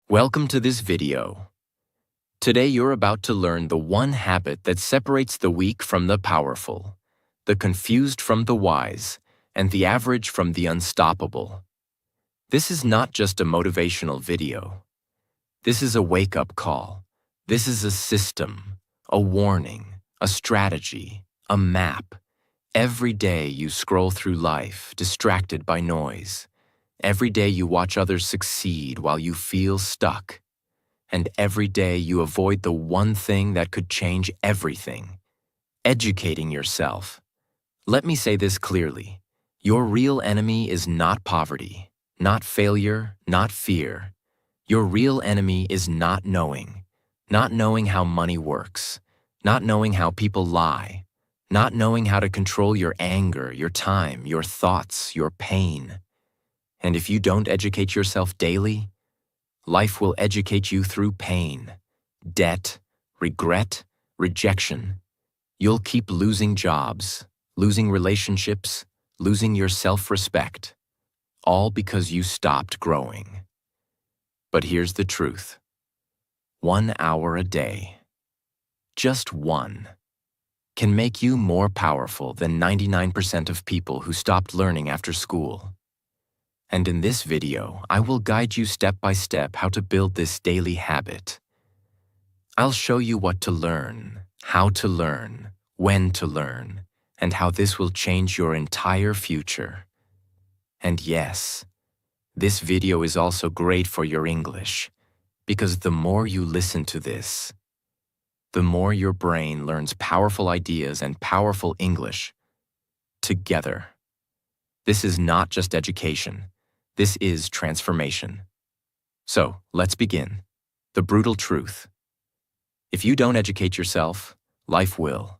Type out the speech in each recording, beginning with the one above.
Welcome to this video. Today you're about to learn the one habit that separates the weak from the powerful, the confused from the wise, and the average from the unstoppable. This is not just a motivational video. This is a wake-up call. This is a system, a warning, a strategy, a map. Every day you scroll through life, distracted by noise. Every day you watch others succeed while you feel stuck. And every day you avoid the one thing that could change everything: educating yourself. Let me say this clearly. Your real enemy is not poverty, not failure, not fear. Your real enemy is not knowing how money works, not knowing how people lie, not knowing how to control your anger, your time, your thoughts, your pain. And if you don't educate yourself daily, life will educate you through pain, debt, regret, rejection. You'll keep losing jobs, losing relationships, losing your self-respect, all because you stopped growing. But here's the truth. 1 hour a day, just one, can make you more powerful than 99% of people who stopped learning after school. And in this video, I will guide you step by step how to build this daily habit. I'll show you what to learn, how to learn, when to learn, and how this will change your entire future. And yes, this video is also great for your English, because the more you listen to this, the more your brain learns powerful ideas and powerful English together. This is not just education. This is transformation. So, let's begin. The brutal truth. If you don't educate yourself, life will.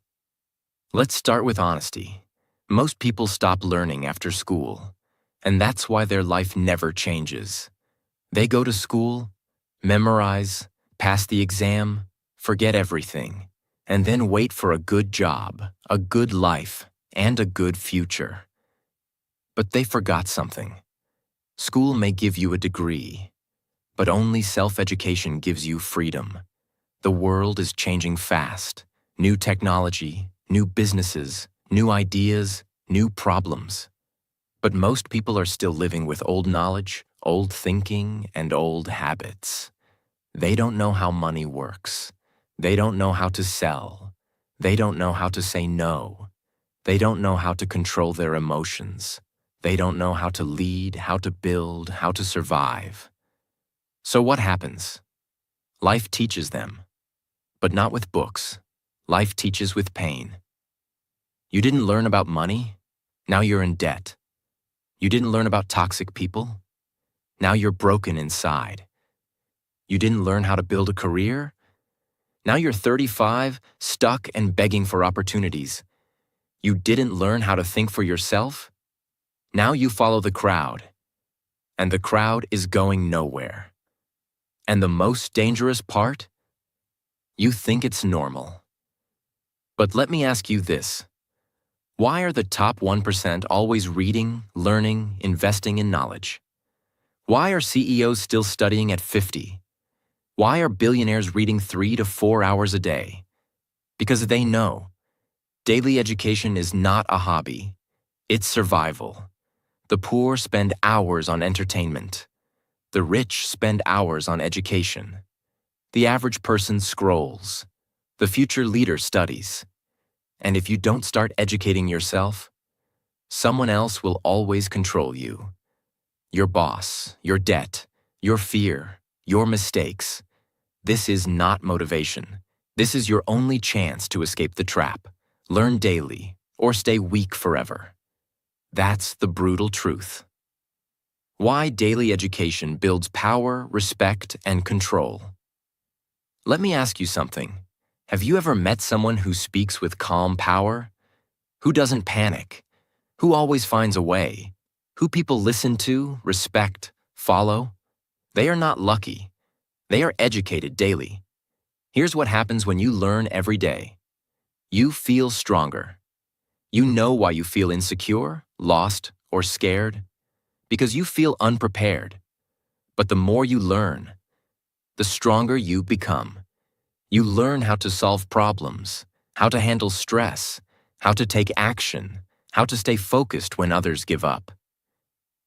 Let's start with honesty. Most people stop learning after school, and that's why their life never changes. They go to school, memorize, pass the exam, forget everything, and then wait for a good job, a good life, and a good future. But they forgot something. School may give you a degree, but only self-education gives you freedom. The world is changing fast. New technology, new businesses, new ideas, new problems. But most people are still living with old knowledge, old thinking, and old habits. They don't know how money works. They don't know how to sell. They don't know how to say no. They don't know how to control their emotions. They don't know how to lead, how to build, how to survive. So what happens? Life teaches them, but not with books. Life teaches with pain. You didn't learn about money? Now you're in debt. You didn't learn about toxic people? Now you're broken inside. You didn't learn how to build a career? Now you're 35, stuck and begging for opportunities. You didn't learn how to think for yourself? Now you follow the crowd, and the crowd is going nowhere. And the most dangerous part? You think it's normal. But let me ask you this. Why are the top 1% always reading, learning, investing in knowledge? Why are CEOs still studying at 50? Why are billionaires reading 3 to 4 hours a day? Because they know daily education is not a hobby, it's survival. The poor spend hours on entertainment. The rich spend hours on education. The average person scrolls. The future leader studies. And if you don't start educating yourself, someone else will always control you. Your boss, your debt, your fear, your mistakes. This is not motivation. This is your only chance to escape the trap. Learn daily or stay weak forever. That's the brutal truth. Why daily education builds power, respect, and control. Let me ask you something. Have you ever met someone who speaks with calm power? Who doesn't panic? Who always finds a way? Who people listen to, respect, follow? They are not lucky. They are educated daily. Here's what happens when you learn every day. You feel stronger. You know why you feel insecure, lost, or scared? Because you feel unprepared. But the more you learn, the stronger you become. You learn how to solve problems, how to handle stress, how to take action, how to stay focused when others give up.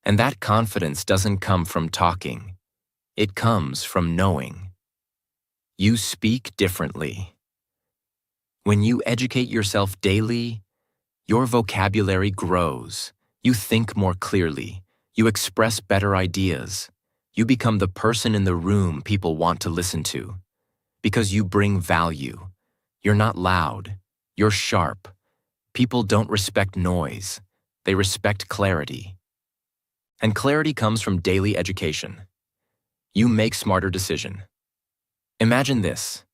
And that confidence doesn't come from talking. It comes from knowing. You speak differently. When you educate yourself daily, your vocabulary grows. You think more clearly. You express better ideas. You become the person in the room people want to listen to. Because you bring value. You're not loud. You're sharp. People don't respect noise. They respect clarity. And clarity comes from daily education. You make smarter decisions. Imagine this.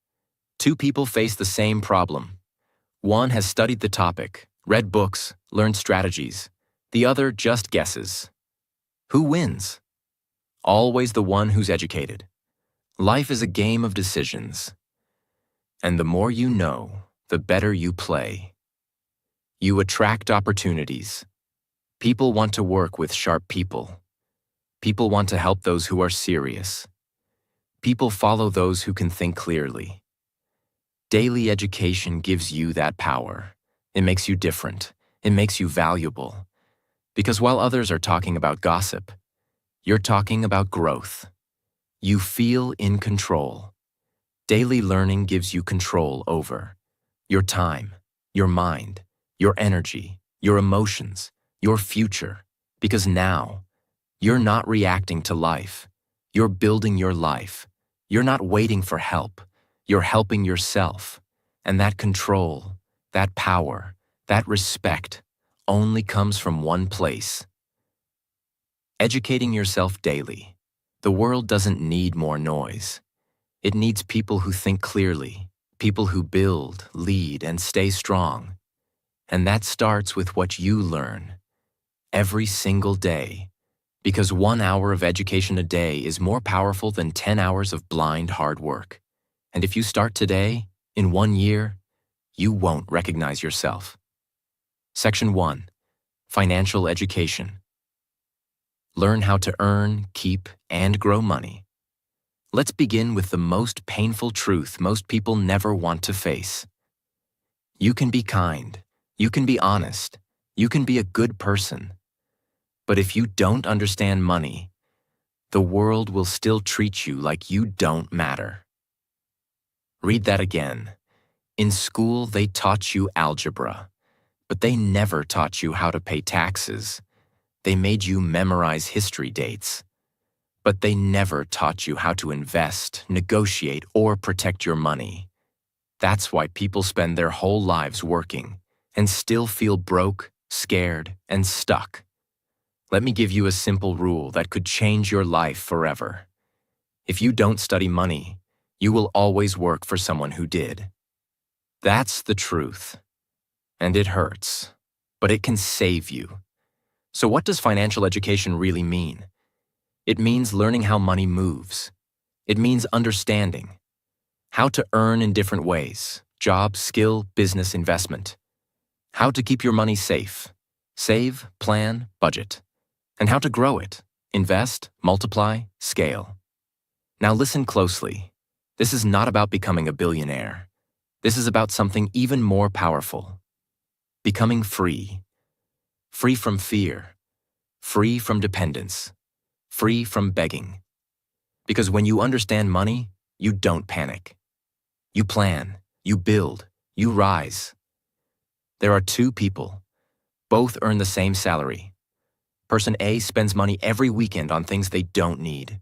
Two people face the same problem. One has studied the topic, read books, learned strategies. The other just guesses. Who wins? Always the one who's educated. Life is a game of decisions. And the more you know, the better you play. You attract opportunities. People want to work with sharp people. People want to help those who are serious. People follow those who can think clearly. Daily education gives you that power. It makes you different. It makes you valuable. Because while others are talking about gossip, you're talking about growth. You feel in control. Daily learning gives you control over your time, your mind, your energy, your emotions, your future. Because now, you're not reacting to life. You're building your life. You're not waiting for help. You're helping yourself. And that control, that power, that respect only comes from one place. Educating yourself daily. The world doesn't need more noise. It needs people who think clearly, people who build, lead, and stay strong. And that starts with what you learn every single day. Because 1 hour of education a day is more powerful than 10 hours of blind hard work. And if you start today, in 1 year, you won't recognize yourself. Section 1. Financial education. Learn how to earn, keep, and grow money. Let's begin with the most painful truth most people never want to face. You can be kind. You can be honest. You can be a good person. But if you don't understand money, the world will still treat you like you don't matter. Read that again. In school, they taught you algebra, but they never taught you how to pay taxes. They made you memorize history dates, but they never taught you how to invest, negotiate, or protect your money. That's why people spend their whole lives working and still feel broke, scared, and stuck. Let me give you a simple rule that could change your life forever. If you don't study money, you will always work for someone who did. That's the truth. And it hurts, but it can save you. So what does financial education really mean? It means learning how money moves. It means understanding how to earn in different ways: job, skill, business, investment. How to keep your money safe, save, plan, budget. And how to grow it, invest, multiply, scale. Now listen closely. This is not about becoming a billionaire. This is about something even more powerful. Becoming free. Free from fear. Free from dependence. Free from begging. Because when you understand money, you don't panic. You plan, you build, you rise. There are two people. Both earn the same salary. Person A spends money every weekend on things they don't need.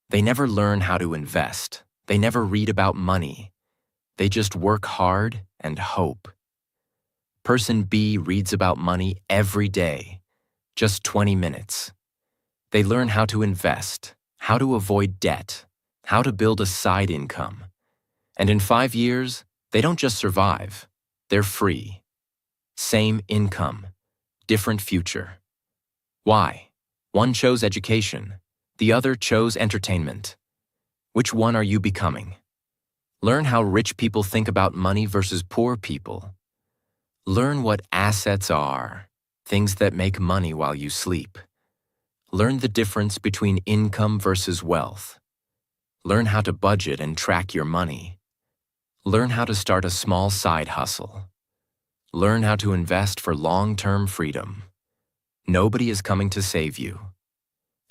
They never learn how to invest. They never read about money. They just work hard and hope. Person B reads about money every day, just 20 minutes. They learn how to invest, how to avoid debt, how to build a side income. And in 5 years, they don't just survive, they're free. Same income, different future. Why? One chose education, the other chose entertainment. Which one are you becoming? Learn how rich people think about money versus poor people. Learn what assets are, things that make money while you sleep. Learn the difference between income versus wealth. Learn how to budget and track your money. Learn how to start a small side hustle. Learn how to invest for long-term freedom. Nobody is coming to save you.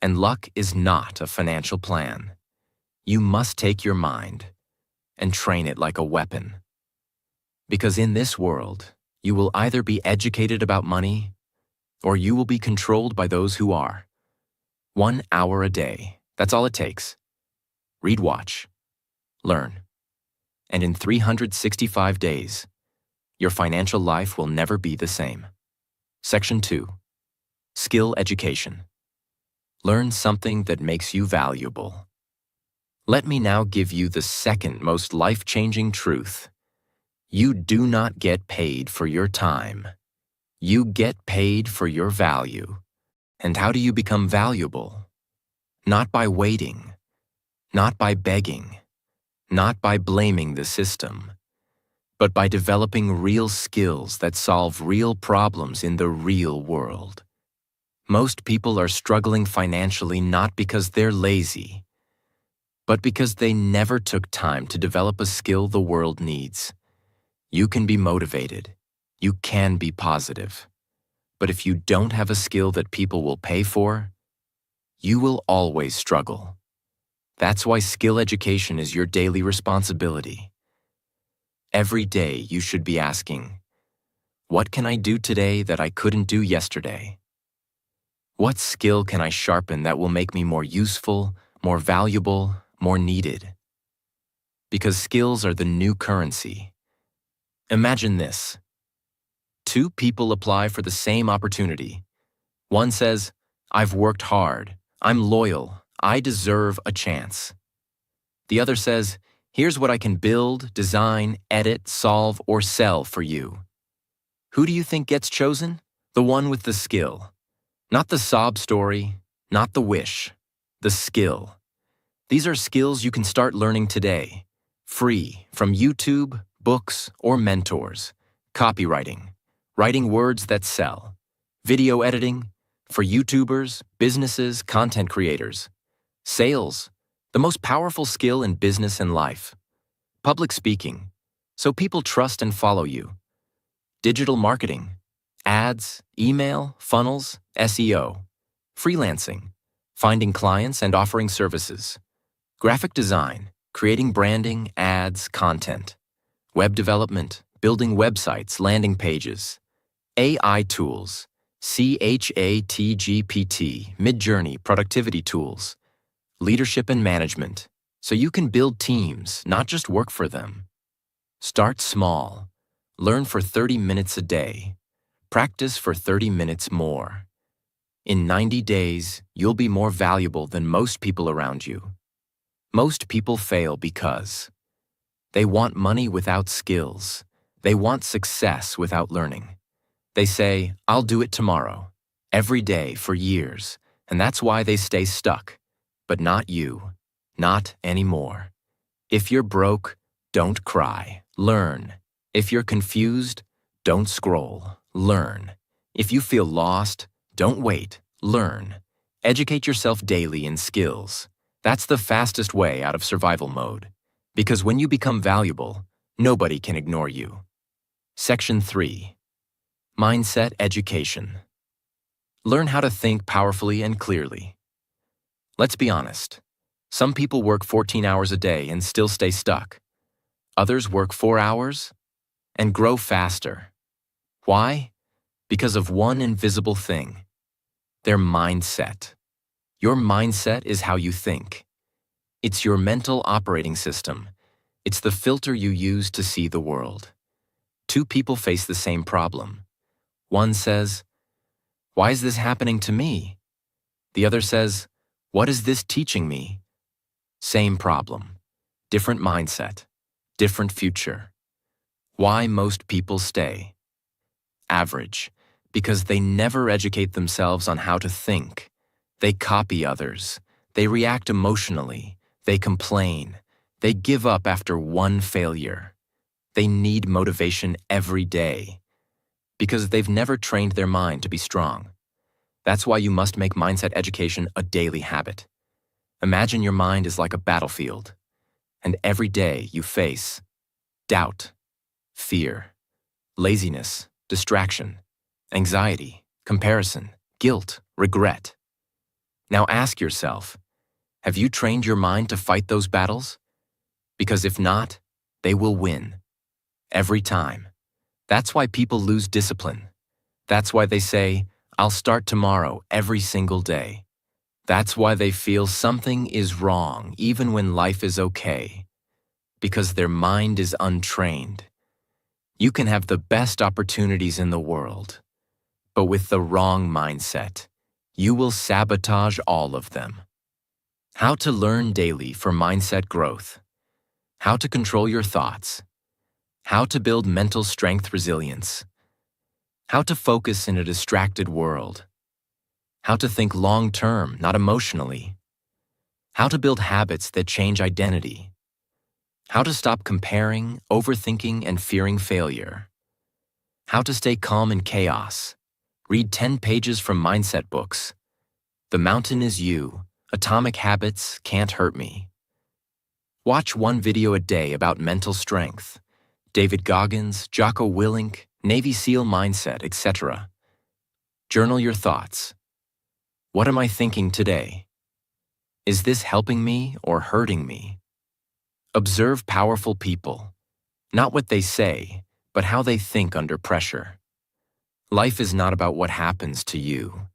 And luck is not a financial plan. You must take your mind and train it like a weapon. Because in this world, you will either be educated about money or you will be controlled by those who are. 1 hour a day, that's all it takes. Read, watch, learn. And in 365 days, your financial life will never be the same. Section 2. Skill education. Learn something that makes you valuable. Let me now give you the second most life-changing truth. You do not get paid for your time. You get paid for your value. And how do you become valuable? Not by waiting, not by begging, not by blaming the system, but by developing real skills that solve real problems in the real world. Most people are struggling financially not because they're lazy, but because they never took time to develop a skill the world needs. You can be motivated. You can be positive. But if you don't have a skill that people will pay for, you will always struggle. That's why skill education is your daily responsibility. Every day you should be asking, what can I do today that I couldn't do yesterday? What skill can I sharpen that will make me more useful, more valuable, more needed? Because skills are the new currency. Imagine this. 2 people apply for the same opportunity. One says, I've worked hard, I'm loyal, I deserve a chance. The other says, here's what I can build, design, edit, solve, or sell for you. Who do you think gets chosen? The one with the skill. Not the sob story, not the wish, the skill. These are skills you can start learning today, free from YouTube, books, or mentors. Copywriting, writing words that sell. Video editing, for YouTubers, businesses, content creators. Sales, the most powerful skill in business and life. Public speaking, so people trust and follow you. Digital marketing, ads, email, funnels, SEO. Freelancing, finding clients and offering services. Graphic design, creating branding, ads, content. Web development, building websites, landing pages. AI tools, ChatGPT, Midjourney, productivity tools. Leadership and management, so you can build teams, not just work for them. Start small. Learn for 30 minutes a day. Practice for 30 minutes more. In 90 days, you'll be more valuable than most people around you. Most people fail because they want money without skills. They want success without learning. They say, I'll do it tomorrow, every day for years, and that's why they stay stuck. But not you, not anymore. If you're broke, don't cry, learn. If you're confused, don't scroll, learn. If you feel lost, don't wait, learn. Educate yourself daily in skills. That's the fastest way out of survival mode. Because when you become valuable, nobody can ignore you. Section 3. Mindset education. Learn how to think powerfully and clearly. Let's be honest. Some people work 14 hours a day and still stay stuck. Others work 4 hours and grow faster. Why? Because of one invisible thing: their mindset. Your mindset is how you think. It's your mental operating system. It's the filter you use to see the world. 2 people face the same problem. One says, why is this happening to me? The other says, what is this teaching me? Same problem, different mindset, different future. Why most people stay? Average, because they never educate themselves on how to think. They copy others. They react emotionally. They complain. They give up after one failure. They need motivation every day because they've never trained their mind to be strong. That's why you must make mindset education a daily habit. Imagine your mind is like a battlefield, and every day you face doubt, fear, laziness, distraction, anxiety, comparison, guilt, regret. Now ask yourself, have you trained your mind to fight those battles? Because if not, they will win. Every time. That's why people lose discipline. That's why they say, I'll start tomorrow every single day. That's why they feel something is wrong even when life is okay. Because their mind is untrained. You can have the best opportunities in the world, but with the wrong mindset, you will sabotage all of them. How to learn daily for mindset growth. How to control your thoughts. How to build mental strength resilience. How to focus in a distracted world. How to think long-term, not emotionally. How to build habits that change identity. How to stop comparing, overthinking, and fearing failure. How to stay calm in chaos. Read 10 pages from mindset books. The Mountain is You. Atomic Habits Can't Hurt Me. Watch one video a day about mental strength. David Goggins, Jocko Willink, Navy SEAL mindset, etc. Journal your thoughts. What am I thinking today? Is this helping me or hurting me? Observe powerful people. Not what they say, but how they think under pressure. Life is not about what happens to you.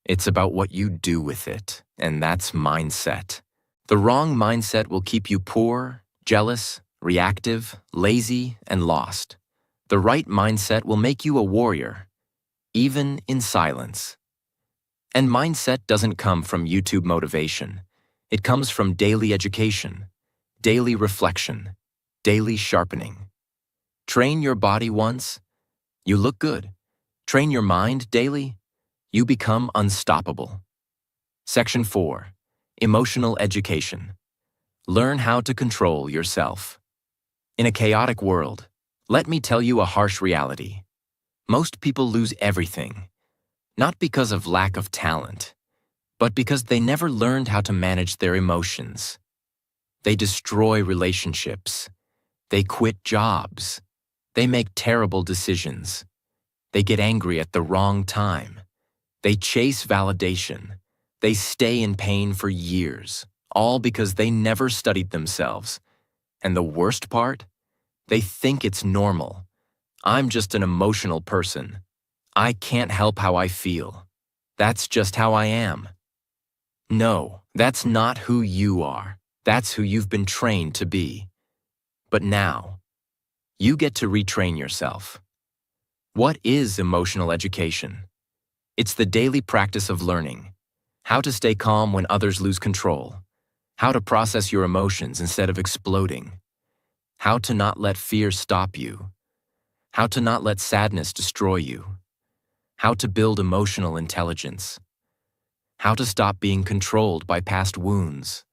It's about what you do with it, and that's mindset. The wrong mindset will keep you poor, jealous, reactive, lazy, and lost. The right mindset will make you a warrior, even in silence. And mindset doesn't come from YouTube motivation. It comes from daily education, daily reflection, daily sharpening. Train your body once, you look good. Train your mind daily, you become unstoppable. Section 4. Emotional education. Learn how to control yourself. In a chaotic world, let me tell you a harsh reality. Most people lose everything, not because of lack of talent, but because they never learned how to manage their emotions. They destroy relationships. They quit jobs. They make terrible decisions. They get angry at the wrong time. They chase validation. They stay in pain for years, all because they never studied themselves. And the worst part? They think it's normal. I'm just an emotional person. I can't help how I feel. That's just how I am. No, that's not who you are. That's who you've been trained to be. But now, you get to retrain yourself. What is emotional education? It's the daily practice of learning. How to stay calm when others lose control. How to process your emotions instead of exploding. How to not let fear stop you. How to not let sadness destroy you. How to build emotional intelligence. How to stop being controlled by past wounds.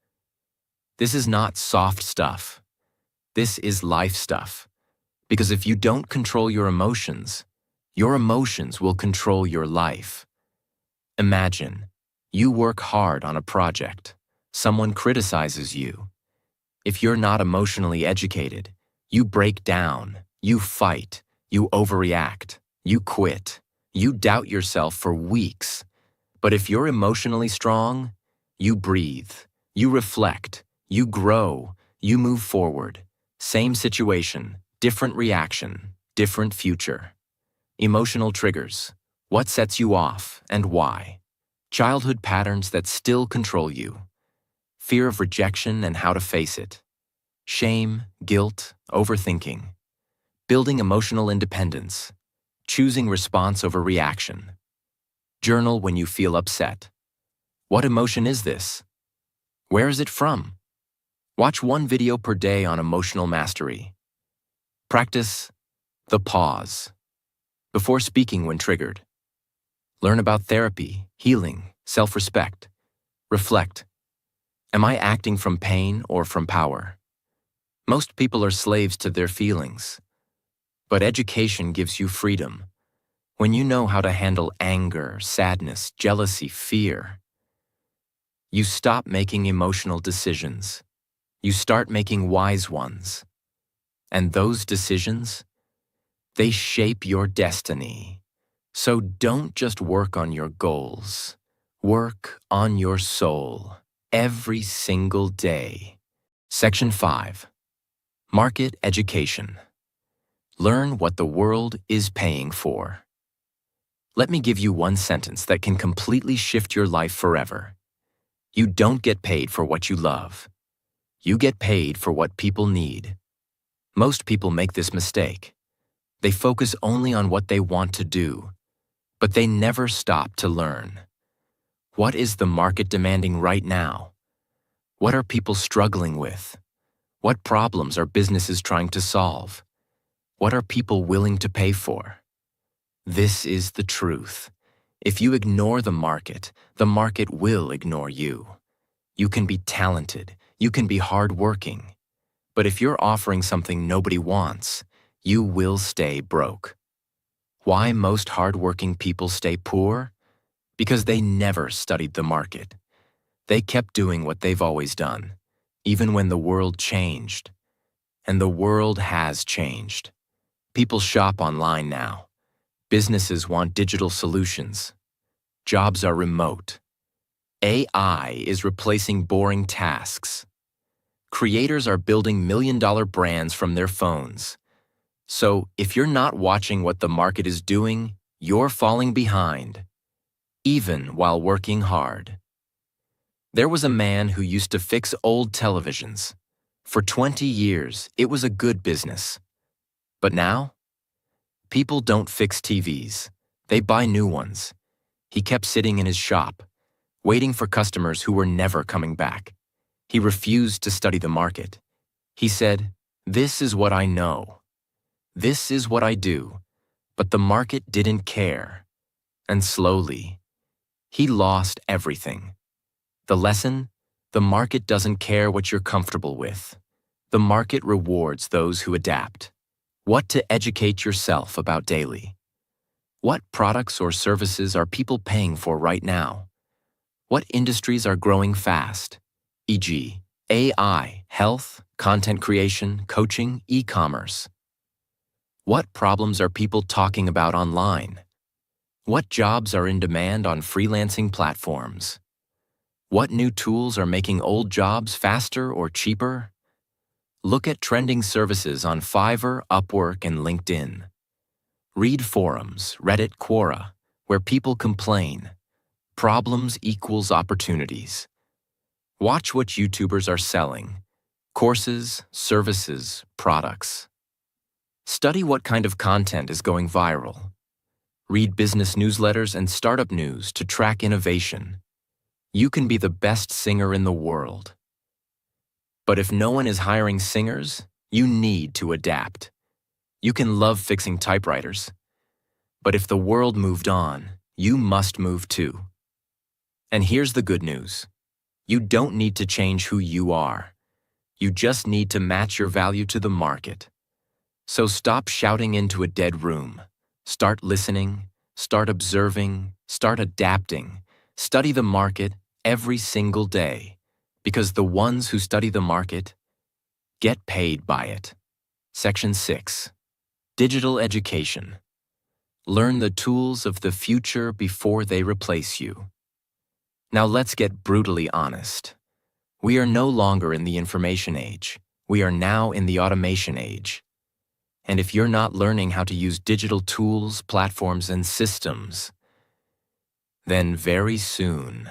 This is not soft stuff. This is life stuff. Because if you don't control your emotions will control your life. Imagine, you work hard on a project. Someone criticizes you. If you're not emotionally educated, you break down, you fight, you overreact, you quit, you doubt yourself for weeks. But if you're emotionally strong, you breathe, you reflect, you grow, you move forward. Same situation, different reaction, different future. Emotional triggers. What sets you off and why? Childhood patterns that still control you. Fear of rejection and how to face it. Shame, guilt, overthinking. Building emotional independence. Choosing response over reaction. Journal when you feel upset. What emotion is this? Where is it from? Watch one video per day on emotional mastery. Practice the pause before speaking when triggered. Learn about therapy, healing, self-respect. Reflect. Am I acting from pain or from power? Most people are slaves to their feelings. But education gives you freedom. When you know how to handle anger, sadness, jealousy, fear, You stop making emotional decisions. You start making wise ones. And those decisions, they shape your destiny. So don't just work on your goals. Work on your soul every single day. Section 5. Market Education. Learn what the world is paying for. Let me give you one sentence that can completely shift your life forever. You don't get paid for what you love. You get paid for what people need. Most people make this mistake. They focus only on what they want to do, but they never stop to learn. What is the market demanding right now? What are people struggling with? What problems are businesses trying to solve? What are people willing to pay for? This is the truth. If you ignore the market will ignore you. You can be talented, you can be hardworking, but if you're offering something nobody wants, you will stay broke. Why most hardworking people stay poor? Because they never studied the market. They kept doing what they've always done, even when the world changed. And the world has changed. People shop online now. Businesses want digital solutions. Jobs are remote. AI is replacing boring tasks. Creators are building million-dollar brands from their phones. So, if you're not watching what the market is doing, you're falling behind, even while working hard. There was a man who used to fix old televisions. For 20 years, it was a good business. But now, people don't fix TVs. They buy new ones. He kept sitting in his shop, waiting for customers who were never coming back. He refused to study the market. He said, "This is what I know. This is what I do." But the market didn't care. And slowly, he lost everything. The lesson? The market doesn't care what you're comfortable with. The market rewards those who adapt. What to educate yourself about daily. What products or services are people paying for right now? What industries are growing fast? E.g., AI, health, content creation, coaching, e-commerce. What problems are people talking about online? What jobs are in demand on freelancing platforms? What new tools are making old jobs faster or cheaper? Look at trending services on Fiverr, Upwork, and LinkedIn. Read forums, Reddit, Quora, where people complain. Problems equals opportunities. Watch what YouTubers are selling. Courses, services, products. Study what kind of content is going viral. Read business newsletters and startup news to track innovation. You can be the best singer in the world. But if no one is hiring singers, you need to adapt. You can love fixing typewriters. But if the world moved on, you must move too. And here's the good news. You don't need to change who you are. You just need to match your value to the market. So stop shouting into a dead room. Start listening, start observing, start adapting. Study the market every single day, because the ones who study the market get paid by it. Section 6. Digital Education. Learn the tools of the future before they replace you. Now let's get brutally honest. We are no longer in the information age. We are now in the automation age. And if you're not learning how to use digital tools, platforms, and systems, then very soon,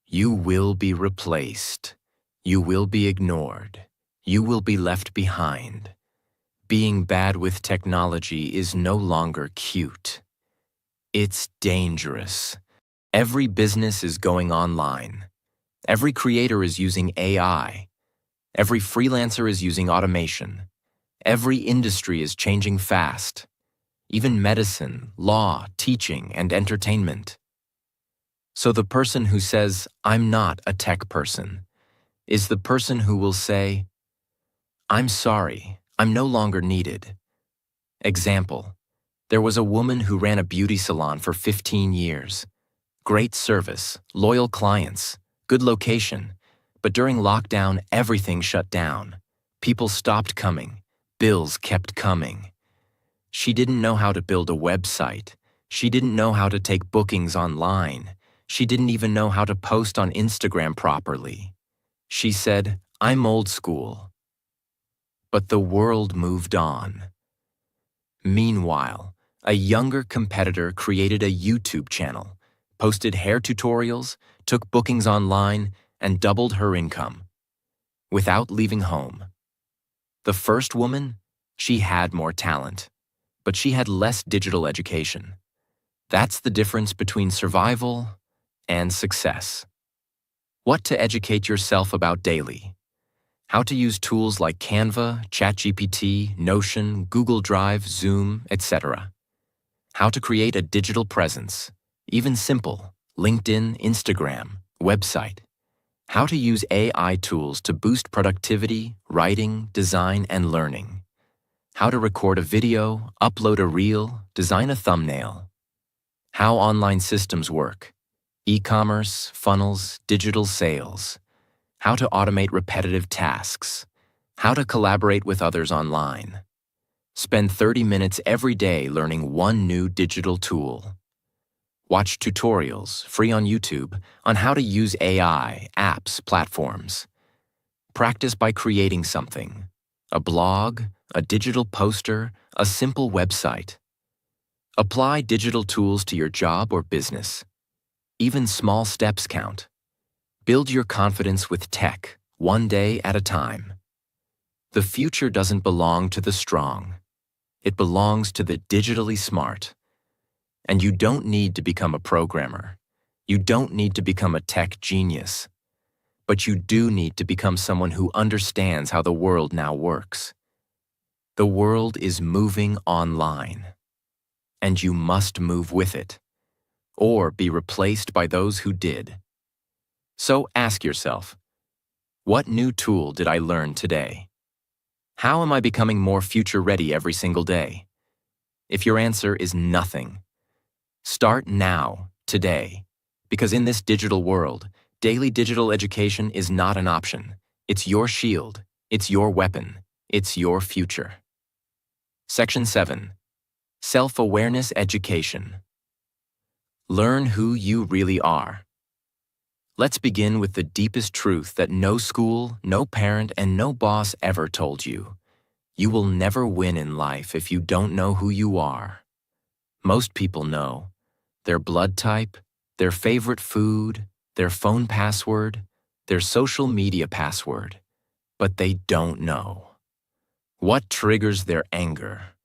you will be replaced. You will be ignored. You will be left behind. Being bad with technology is no longer cute. It's dangerous. Every business is going online. Every creator is using AI. Every freelancer is using automation. Every industry is changing fast. Even medicine, law, teaching, and entertainment. So the person who says, "I'm not a tech person," is the person who will say, "I'm sorry, I'm no longer needed." Example, there was a woman who ran a beauty salon for 15 years. Great service, loyal clients, Good location. But during lockdown, everything shut down. People stopped coming. Bills kept coming. She didn't know how to build a website. She didn't know how to take bookings online. She didn't even know how to post on Instagram properly. She said, "I'm old school." But the world moved on. Meanwhile, a younger competitor created a YouTube channel, posted hair tutorials, took bookings online, and doubled her income without leaving home. The first woman, she had more talent, but she had less digital education. That's the difference between survival and success. What to educate yourself about daily. How to use tools like Canva, ChatGPT, Notion, Google Drive, Zoom, etc. How to create a digital presence, even simple, LinkedIn, Instagram, website. How to use AI tools to boost productivity, writing, design, and learning. How to record a video, upload a reel, design a thumbnail. How online systems work. E-commerce, funnels, digital sales. How to automate repetitive tasks. How to collaborate with others online. Spend 30 minutes every day learning one new digital tool. Watch tutorials, free on YouTube, on how to use AI, apps, platforms. Practice by creating something. A blog, a digital poster, a simple website. Apply digital tools to your job or business. Even small steps count. Build your confidence with tech, one day at a time. The future doesn't belong to the strong. It belongs to the digitally smart. And you don't need to become a programmer. You don't need to become a tech genius. But you do need to become someone who understands how the world now works. The world is moving online. And you must move with it, or be replaced by those who did. So ask yourself, what new tool did I learn today? How am I becoming more future-ready every single day? If your answer is nothing, start now, today, because in this digital world, daily digital education is not an option. It's your shield, it's your weapon, it's your future. Section 7. Self-awareness education. Learn who you really are. Let's begin with the deepest truth that no school, no parent, and no boss ever told you. You will never win in life if you don't know who you are. Most people know their blood type, their favorite food, their phone password, their social media password, but they don't know what triggers their anger,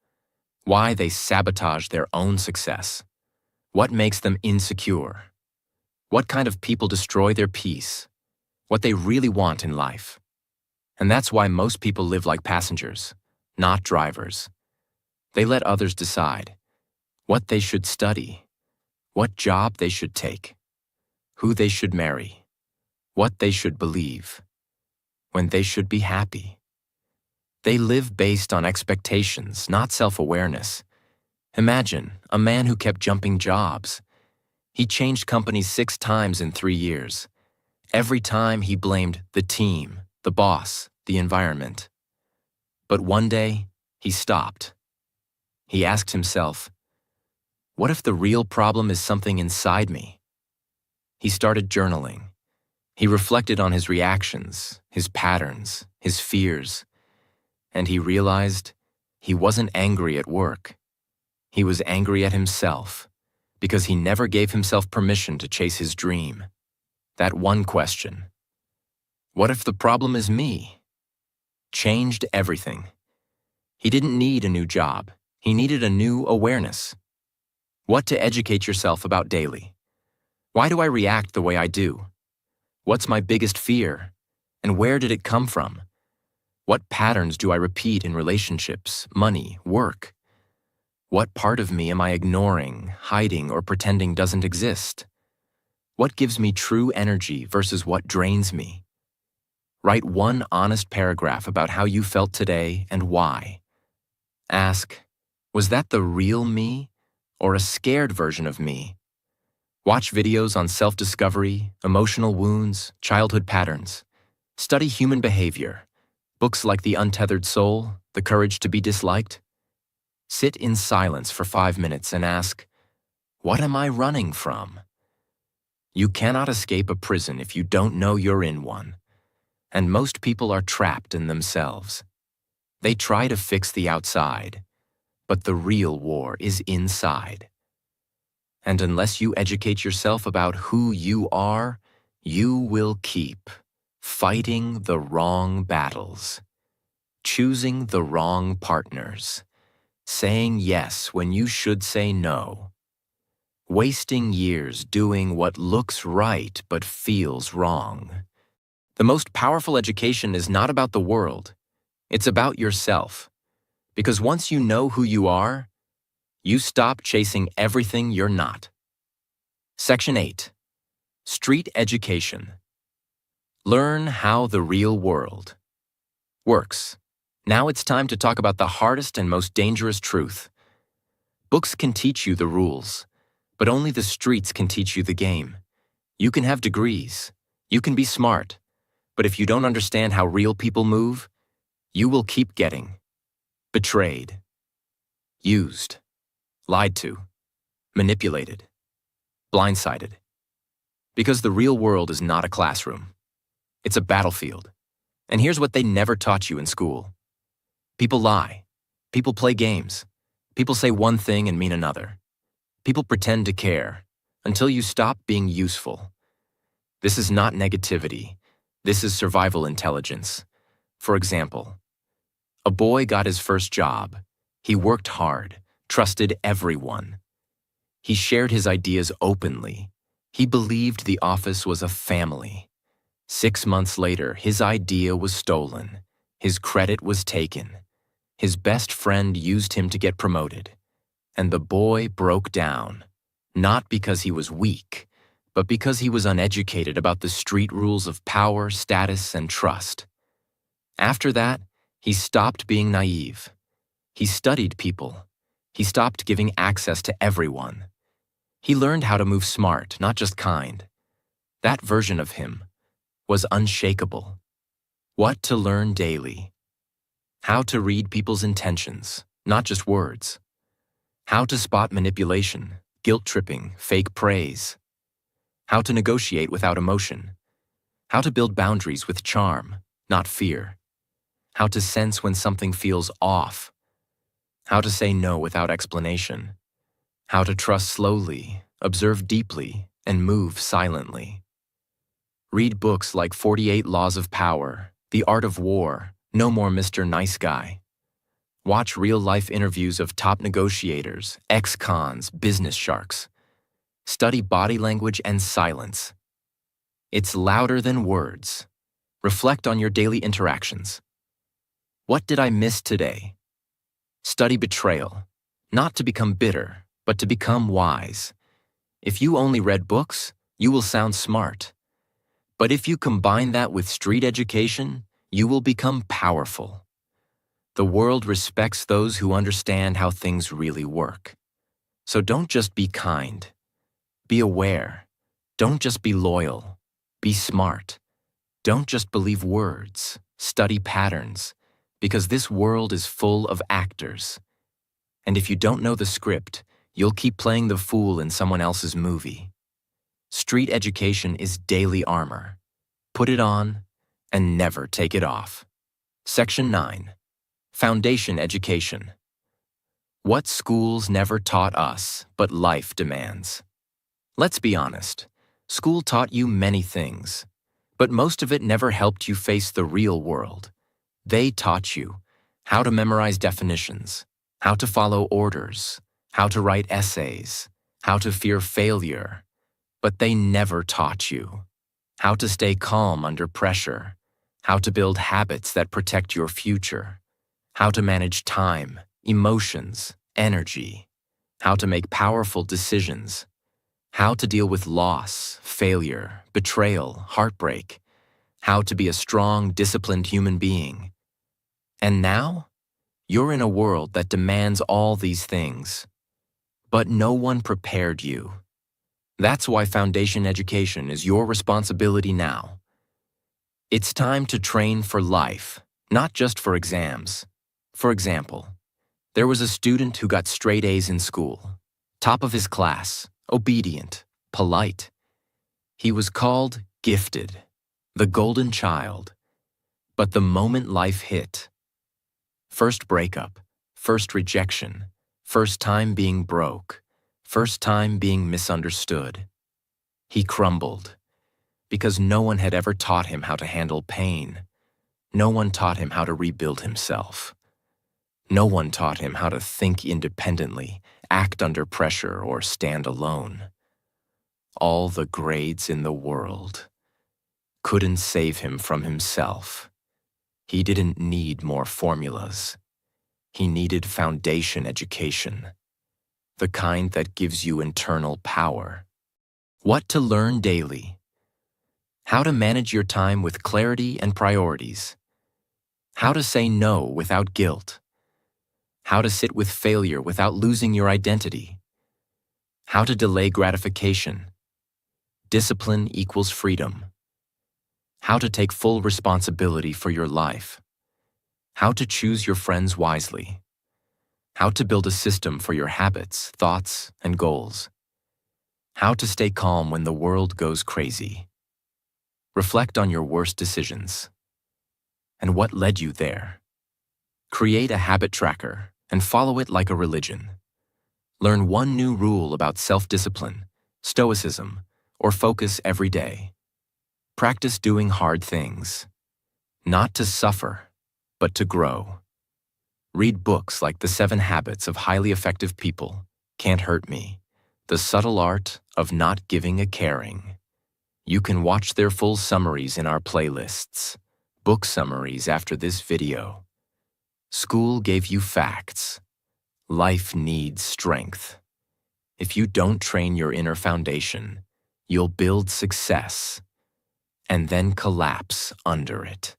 why they sabotage their own success, what makes them insecure, what kind of people destroy their peace, what they really want in life. And that's why most people live like passengers, not drivers. They let others decide what they should study, what job they should take, who they should marry, what they should believe, when they should be happy. They live based on expectations, not self-awareness. Imagine a man who kept jumping jobs. He changed companies 6 times in 3 years. Every time he blamed the team, the boss, the environment. But one day, he stopped. He asked himself, what if the real problem is something inside me? He started journaling. He reflected on his reactions, his patterns, his fears, and he realized he wasn't angry at work. He was angry at himself because he never gave himself permission to chase his dream. That one question, what if the problem is me? Changed everything. He didn't need a new job. He needed a new awareness. What to educate yourself about daily. Why do I react the way I do? What's my biggest fear? And where did it come from? What patterns do I repeat in relationships, money, work? What part of me am I ignoring, hiding, or pretending doesn't exist? What gives me true energy versus what drains me? Write one honest paragraph about how you felt today and why. Ask, was that the real me or a scared version of me? Watch videos on self-discovery, emotional wounds, childhood patterns. Study human behavior. Books like The Untethered Soul, The Courage to be Disliked. Sit in silence for 5 minutes and ask, what am I running from? You cannot escape a prison if you don't know you're in one. And most people are trapped in themselves. They try to fix the outside, but the real war is inside. And unless you educate yourself about who you are, you will keep fighting the wrong battles, choosing the wrong partners, saying yes when you should say no, wasting years doing what looks right but feels wrong. The most powerful education is not about the world, it's about yourself. Because once you know who you are, you stop chasing everything you're not. Section 8. Street Education. Learn how the real world works. Now it's time to talk about the hardest and most dangerous truth. Books can teach you the rules, but only the streets can teach you the game. You can have degrees, you can be smart, but if you don't understand how real people move, you will keep getting betrayed, used, lied to, manipulated, blindsided. Because the real world is not a classroom. It's a battlefield. And here's what they never taught you in school. People lie. People play games. People say one thing and mean another. People pretend to care until you stop being useful. This is not negativity. This is survival intelligence. For example, a boy got his first job. He worked hard, trusted everyone. He shared his ideas openly. He believed the office was a family. 6 months later, his idea was stolen. His credit was taken. His best friend used him to get promoted. And the boy broke down, not because he was weak, but because he was uneducated about the street rules of power, status, and trust. After that, he stopped being naive. He studied people. He stopped giving access to everyone. He learned how to move smart, not just kind. That version of him was unshakable. What to learn daily. How to read people's intentions, not just words. How to spot manipulation, guilt-tripping, fake praise. How to negotiate without emotion. How to build boundaries with charm, not fear. How to sense when something feels off. How to say no without explanation. How to trust slowly, observe deeply, and move silently. Read books like 48 Laws of Power, The Art of War, No More Mr. Nice Guy. Watch real-life interviews of top negotiators, ex-cons, business sharks. Study body language and silence. It's louder than words. Reflect on your daily interactions. What did I miss today? Study betrayal, not to become bitter, but to become wise. If you only read books, you will sound smart. But if you combine that with street education, you will become powerful. The world respects those who understand how things really work. So don't just be kind. Be aware. Don't just be loyal. Be smart. Don't just believe words. Study patterns. Because this world is full of actors. And if you don't know the script, you'll keep playing the fool in someone else's movie. Street education is daily armor. Put it on and never take it off. Section 9. Foundation Education. What schools never taught us, but life demands. Let's be honest. School taught you many things, but most of it never helped you face the real world. They taught you how to memorize definitions, how to follow orders, how to write essays, how to fear failure, but they never taught you how to stay calm under pressure, how to build habits that protect your future, how to manage time, emotions, energy, how to make powerful decisions, how to deal with loss, failure, betrayal, heartbreak, how to be a strong, disciplined human being. And now, you're in a world that demands all these things, but no one prepared you. That's why foundation education is your responsibility now. It's time to train for life, not just for exams. For example, there was a student who got straight A's in school, top of his class, obedient, polite. He was called gifted, the golden child. But the moment life hit, first breakup, first rejection, first time being broke, first time being misunderstood, he crumbled because no one had ever taught him how to handle pain. No one taught him how to rebuild himself. No one taught him how to think independently, act under pressure, or stand alone. All the grades in the world couldn't save him from himself. He didn't need more formulas. He needed foundation education, the kind that gives you internal power. What to learn daily. How to manage your time with clarity and priorities. How to say no without guilt. How to sit with failure without losing your identity. How to delay gratification. Discipline equals freedom. How to take full responsibility for your life. How to choose your friends wisely. How to build a system for your habits, thoughts, and goals. How to stay calm when the world goes crazy. Reflect on your worst decisions and what led you there. Create a habit tracker and follow it like a religion. Learn one new rule about self-discipline, stoicism, or focus every day. Practice doing hard things, not to suffer, but to grow. Read books like The 7 Habits of Highly Effective People, Can't Hurt Me, The Subtle Art of Not Giving a Caring. You can watch their full summaries in our playlists, book summaries after this video. School gave you facts. Life needs strength. If you don't train your inner foundation, you'll build success and then collapse under it.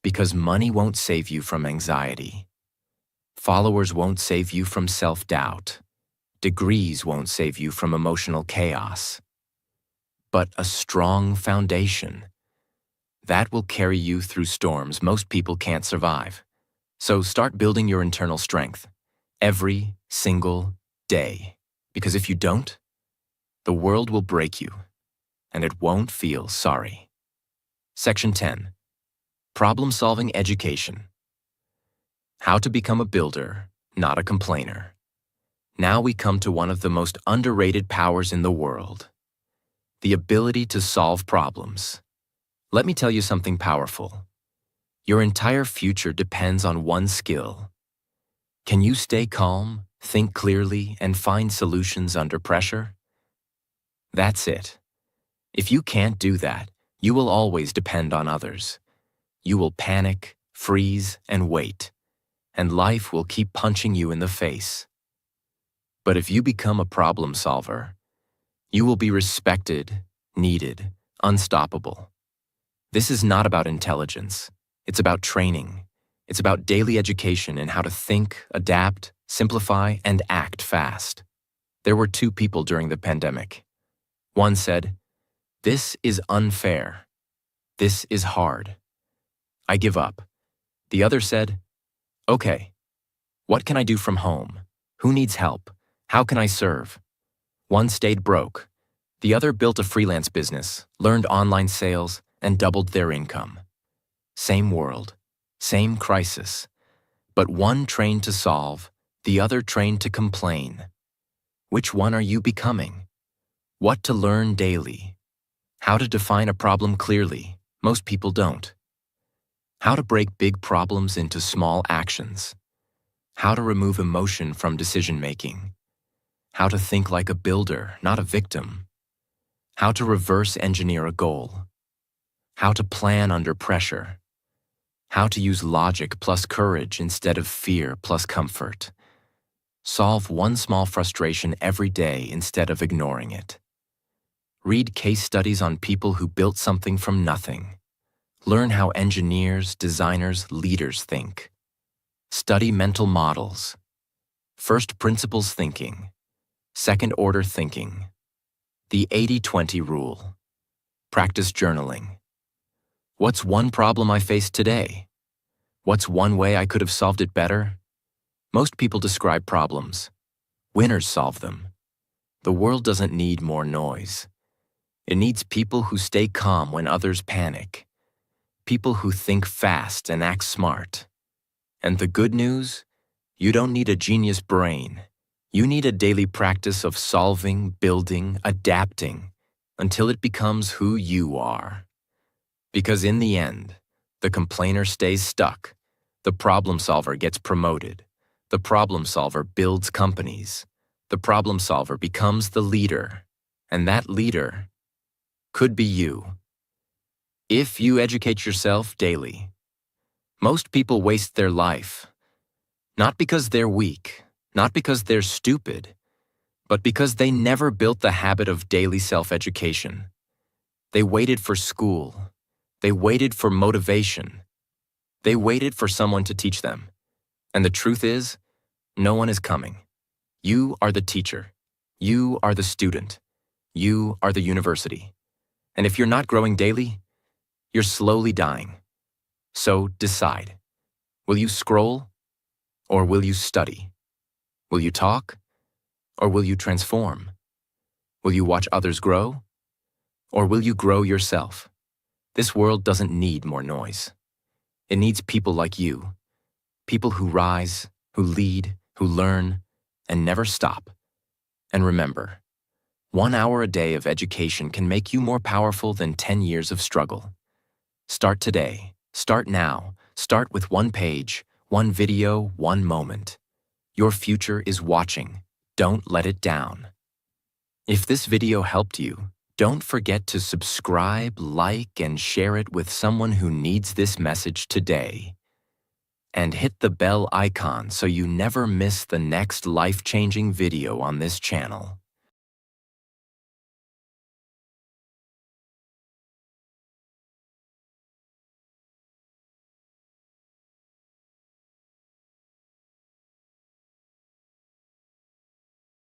Because money won't save you from anxiety. Followers won't save you from self-doubt. Degrees won't save you from emotional chaos. But a strong foundation, that will carry you through storms most people can't survive. So start building your internal strength every single day. Because if you don't, the world will break you, and it won't feel sorry. Section 10. Problem-solving education. How to become a builder, not a complainer. Now we come to one of the most underrated powers in the world. The ability to solve problems. Let me tell you something powerful. Your entire future depends on one skill. Can you stay calm, think clearly, and find solutions under pressure? That's it. If you can't do that, you will always depend on others. You will panic, freeze, and wait, and life will keep punching you in the face. But if you become a problem solver, you will be respected, needed, unstoppable. This is not about intelligence. It's about training. It's about daily education in how to think, adapt, simplify, and act fast. There were 2 people during the pandemic. One said, "This is unfair. This is hard. I give up." The other said, "Okay, what can I do from home? Who needs help? How can I serve?" One stayed broke. The other built a freelance business, learned online sales, and doubled their income. Same world, same crisis, but one trained to solve, the other trained to complain. Which one are you becoming? What to learn daily? How to define a problem clearly? Most people don't. How to break big problems into small actions? How to remove emotion from decision-making? How to think like a builder, not a victim? How to reverse engineer a goal? How to plan under pressure? How to use logic plus courage instead of fear plus comfort? Solve one small frustration every day instead of ignoring it. Read case studies on people who built something from nothing. Learn how engineers, designers, leaders think. Study mental models. First principles thinking. Second order thinking. The 80-20 rule. Practice journaling. What's one problem I faced today? What's one way I could have solved it better? Most people describe problems. Winners solve them. The world doesn't need more noise. It needs people who stay calm when others panic. People who think fast and act smart. And the good news? You don't need a genius brain. You need a daily practice of solving, building, adapting, until it becomes who you are. Because in the end, the complainer stays stuck. The problem solver gets promoted. The problem solver builds companies. The problem solver becomes the leader. And that leader could be you. If you educate yourself daily. Most people waste their life. Not because they're weak, not because they're stupid, but because they never built the habit of daily self-education. They waited for school. They waited for motivation. They waited for someone to teach them. And the truth is, no one is coming. You are the teacher. You are the student. You are the university. And if you're not growing daily, you're slowly dying. So decide. Will you scroll? Or will you study? Will you talk? Or will you transform? Will you watch others grow? Or will you grow yourself? This world doesn't need more noise. It needs people like you. People who rise, who lead, who learn, and never stop. And remember, 1 hour a day of education can make you more powerful than 10 years of struggle. Start today. Start now. Start with one page, one video, one moment. Your future is watching. Don't let it down. If this video helped you, don't forget to subscribe, like, and share it with someone who needs this message today. And hit the bell icon so you never miss the next life-changing video on this channel.